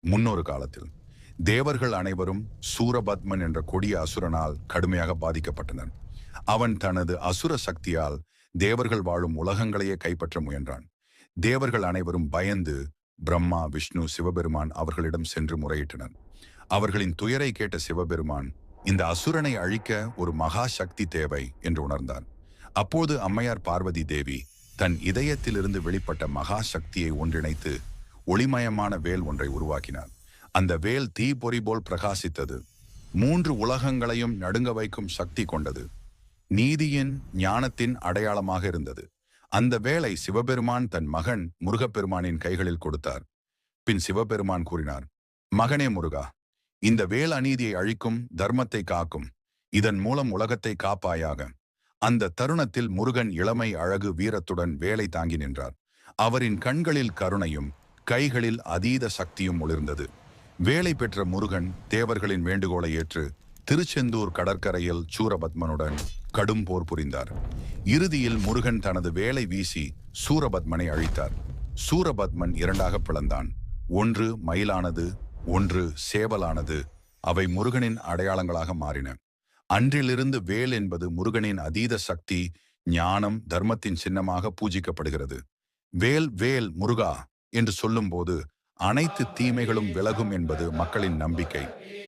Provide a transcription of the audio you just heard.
முன்னொரு காலத்தில் தேவர்கள் அனைவரும் சூரபத்மன் என்ற கொடிய அசுரனால் கடுமையாக பாதிக்கப்பட்டனர். அவன் தனது அசுர சக்தியால் தேவர்கள் வாழும் உலகங்களையே கைப்பற்ற முயன்றான். தேவர்கள் அனைவரும் பயந்து பிரம்மா, விஷ்ணு, சிவபெருமான் அவர்களிடம் சென்று முறையிட்டனர். அவர்களின் துயரை கேட்ட சிவபெருமான் இந்த அசுரனை அழிக்க ஒரு மகா சக்தி தேவை என்று உணர்ந்தார். அப்போது அம்மையார் பார்வதி தேவி தன் இதயத்திலிருந்து வெளிப்பட்ட மகா சக்தியை ஒன்றிணைத்து ஒளிமயமான வேல் ஒன்றை உருவாக்கினார். அந்த வேல் தீப்பொறி போல் பிரகாசித்தது. 3 உலகங்களையும் நடுங்க வைக்கும் சக்தி கொண்டது. நீதியின், ஞானத்தின் அடையாளமாக இருந்தது. அந்த வேலை சிவபெருமான் தன் மகன் முருகப்பெருமானின் கைகளில் கொடுத்தார். பின் சிவபெருமான் கூறினார், மகனே முருகா, இந்த வேல் அநீதியை அழிக்கும், தர்மத்தை காக்கும். இதன் மூலம் உலகத்தை காப்பாயாக. அந்த தருணத்தில் முருகன் இளமை, அழகு, வீரத்துடன் வேலை தாங்கி நின்றார். அவரின் கண்களில் கருணையும் கைகளில் அதீத சக்தியும் ஒளிர்ந்தது. வேலை பெற்ற முருகன் தேவர்களின் வேண்டுகோளை ஏற்று திருச்செந்தூர் கடற்கரையில் சூரபத்மனுடன் கடும் போர் புரிந்தார். இறுதியில் முருகன் தனது வேலை வீசி சூரபத்மனை அழித்தார். சூரபத்மன் 2ஆக பிளந்தான். ஒன்று மயிலானது, ஒன்று சேவலானது. அவை முருகனின் அடையாளங்களாக மாறின. அன்றிலிருந்து வேல் என்பது முருகனின் அதீத சக்தி, ஞானம், தர்மத்தின் சின்னமாக பூஜிக்கப்படுகிறது. வேல் வேல் முருகா என்று சொல்லும்போது அனைத்து தீமைகளும் விலகும் என்பது மக்களின் நம்பிக்கை.